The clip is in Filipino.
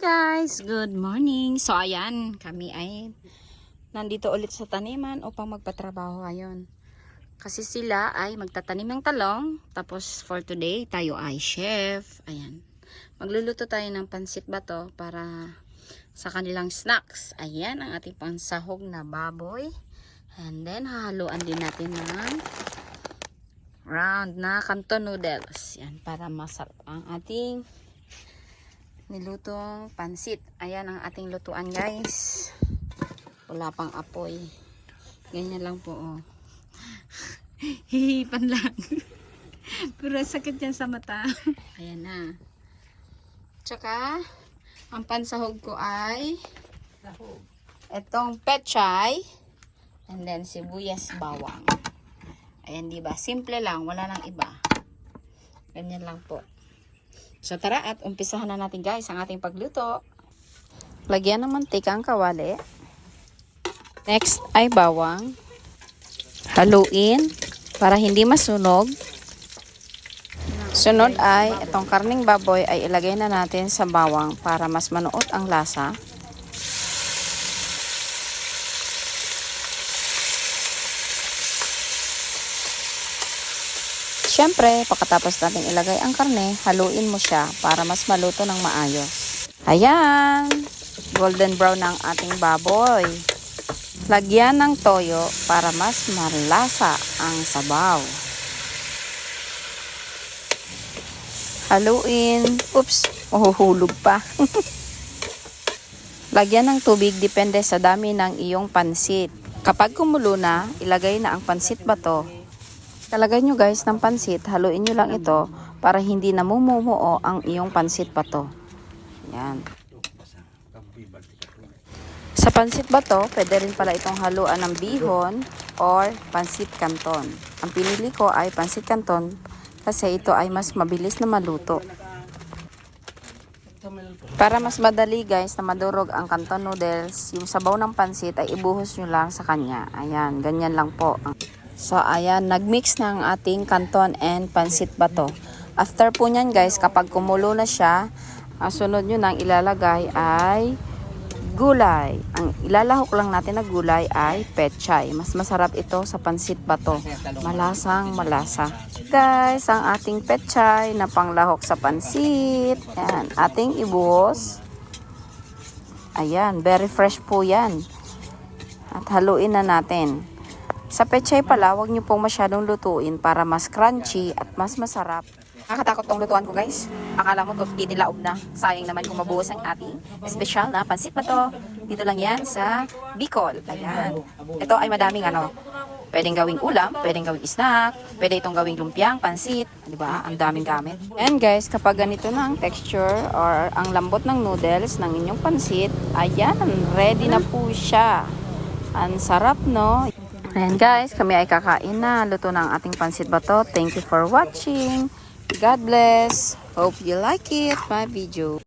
Guys, good morning. So ayan, kami ay nandito ulit sa taniman upang magpatrabaho ngayon. Kasi sila ay magtatanim ng talong. Tapos for today, tayo ay chef. Ayan. Magluluto tayo ng pansit bato para sa kanilang snacks. Ayan ang ating pansahog na baboy. And then hahaluan din natin ng round na canton noodles. Yan, para masarap ang ating nilutong pansit. Ayan ang ating lutuan, guys. Wala pang apoy. Ganyan lang po, oh. Hihipan lang. Pero sakit yan sa mata. Ayan na. Tsaka, ang pansahog ko ay itong pechay and then sibuyas bawang. Ayan, diba? Simple lang. Wala nang iba. Ganyan lang po. So tara at umpisahan na natin, guys, ang ating pagluto. Lagyan ng mantika ang kawali. Next ay bawang. Haluin para hindi masunog. Sunod ay itong karning baboy ay ilagay na natin sa bawang para mas manuot ang lasa. Siyempre, pagkatapos natin ilagay ang karne, haluin mo siya para mas maluto ng maayos. Ayan! Golden brown ang ating baboy. Lagyan ng toyo para mas malasa ang sabaw. Haluin. Oops! Mahuhulog pa. Lagyan ng tubig depende sa dami ng iyong pansit. Kapag kumulo na, ilagay na ang pansit bato. Talagay nyo, guys, ng pansit, haluin nyo lang ito para hindi namumuo ang iyong pansit bato. Yan. Sa pansit bato, pwede rin pala itong haluan ng bihon or pansit canton. Ang pinili ko ay pansit canton kasi ito ay mas mabilis na maluto. Para mas madali, guys, na madurog ang canton noodles, yung sabaw ng pansit ay ibuhos nyo lang sa kanya. Ayan, ganyan lang po. So, ayan, nagmix na ang ating canton and pansit bato. After po nyan, guys, kapag kumulo na siya, ang sunod nyo nang ilalagay ay gulay. Ang ilalahok lang natin na gulay ay pechay. Mas masarap ito sa pansit bato. Malasang malasa. Guys, ang ating pechay na panglahok sa pansit. Ayan, ating ibuhos. Ayan, very fresh po yan. At haluin na natin. Sa pechay pala, huwag nyo pong masyadong lutuin para mas crunchy at mas masarap. Nakakatakot tong lutuan ko, guys. Akala mo titilaob na. Sayang naman kung mabuhos ang ating special na pansit na to. Dito lang yan sa Bicol. Ayan. Ito ay madaming pwedeng gawing ulam, pwedeng gawing snack, pwede itong gawing lumpiang, pansit. Diba? Ang daming gamit. And guys, kapag ganito na ang texture or ang lambot ng noodles ng inyong pansit, ayan, ready na po siya. Ang sarap, no? Ayan, guys, kami ay kakain na. Luto na ang ating pansit bato. Thank you for watching. God bless. Hope you like it, my video.